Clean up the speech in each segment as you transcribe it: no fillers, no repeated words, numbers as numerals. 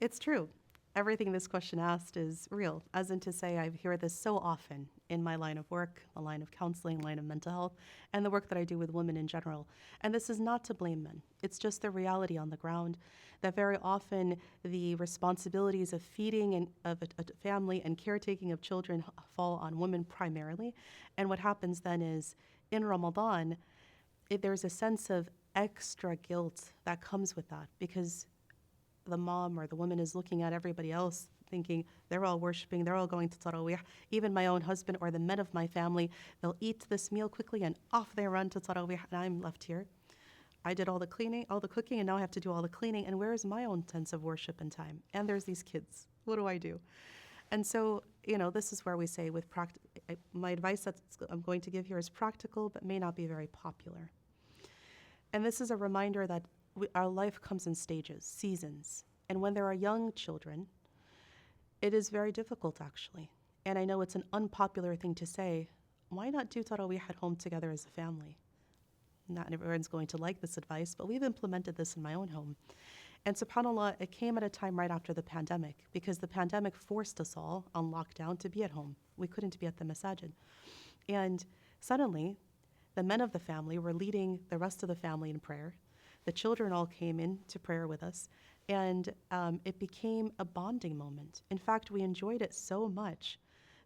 It's true. Everything this question asked is real, as in to say, I hear this so often in my line of work, the line of counseling, line of mental health, and the work that I do with women in general. And this is not to blame men, it's just the reality on the ground that very often the responsibilities of feeding and of a family and caretaking of children fall on women primarily. And what happens then is in Ramadan, there's a sense of extra guilt that comes with that because the mom or the woman is looking at everybody else thinking they're all worshiping, they're all going to Taraweeh. Even my own husband or the men of my family, they'll eat this meal quickly and off they run to Taraweeh, and I'm left here. I did all the cleaning, all the cooking, and now I have to do all the cleaning. And where is my own sense of worship and time? And there's these kids. What do I do? And so, this is where we say with my advice that I'm going to give here is practical, but may not be very popular. And this is a reminder that our life comes in stages, seasons. And when there are young children, it is very difficult actually. And I know it's an unpopular thing to say, why not do Taraweeh at home together as a family? Not everyone's going to like this advice, but we've implemented this in my own home. And subhanAllah, it came at a time right after the pandemic because the pandemic forced us all on lockdown to be at home. We couldn't be at the masajid. And suddenly, the men of the family were leading the rest of the family in prayer. The children all came in to prayer with us, and it became a bonding moment. In fact, we enjoyed it so much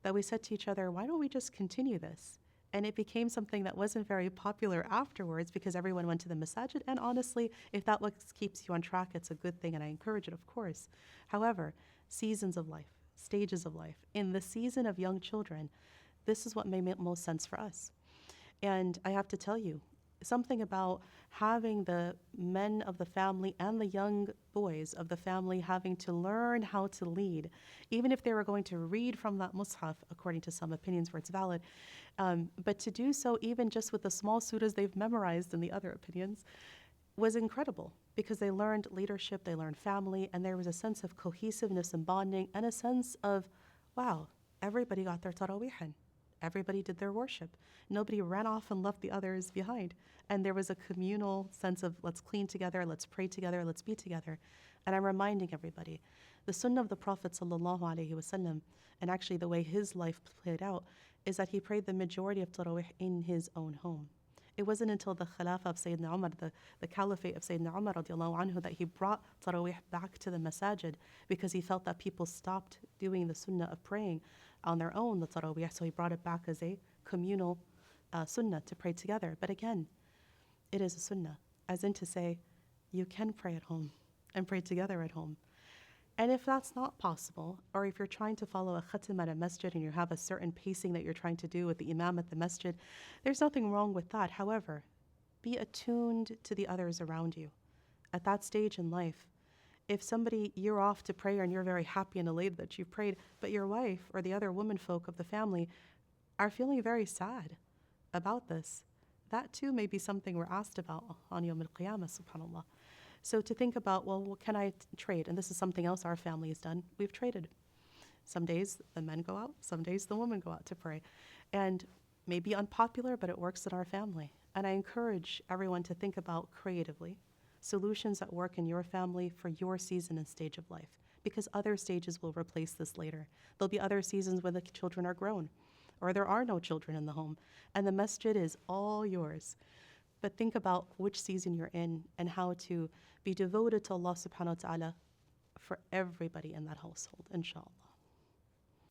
that we said to each other, why don't we just continue this? And it became something that wasn't very popular afterwards because everyone went to the masajid. And honestly, if that what keeps you on track, it's a good thing, and I encourage it, of course. However, seasons of life, stages of life, in the season of young children, this is what made most sense for us. And I have to tell you, something about having the men of the family and the young boys of the family having to learn how to lead, even if they were going to read from that mushaf, according to some opinions where it's valid, but to do so even just with the small surahs they've memorized in the other opinions was incredible because they learned leadership, they learned family, and there was a sense of cohesiveness and bonding and a sense of, wow, everybody got their taraweeh. Everybody did their worship. Nobody ran off and left the others behind. And there was a communal sense of let's clean together, let's pray together, let's be together. And I'm reminding everybody, the sunnah of the Prophet ﷺ, and actually the way his life played out, is that he prayed the majority of Tarawih in his own home. It wasn't until the Khilafah of Sayyidina Umar, the Caliphate of Sayyidina Umar radiallahu anhu, that he brought Tarawih back to the masajid because he felt that people stopped doing the sunnah of praying on their own, the Tarawih, so he brought it back as a communal sunnah to pray together. But again, it is a sunnah, as in to say, you can pray at home and pray together at home. And if that's not possible, or if you're trying to follow a khatim at a masjid and you have a certain pacing that you're trying to do with the imam at the masjid, there's nothing wrong with that. However, be attuned to the others around you. At that stage in life, if you're off to prayer and you're very happy and elated that you prayed, but your wife or the other women folk of the family are feeling very sad about this, that too may be something we're asked about on Yawm al-Qiyamah, subhanAllah. So to think about, well, what can I trade? And this is something else our family has done. We've traded. Some days the men go out, some days the women go out to pray. And maybe unpopular, but it works in our family. And I encourage everyone to think about creatively solutions that work in your family for your season and stage of life, because other stages will replace this later. There'll be other seasons when the children are grown, or there are no children in the home, and the masjid is all yours. But think about which season you're in and how to be devoted to Allah subhanahu wa ta'ala for everybody in that household, inshallah.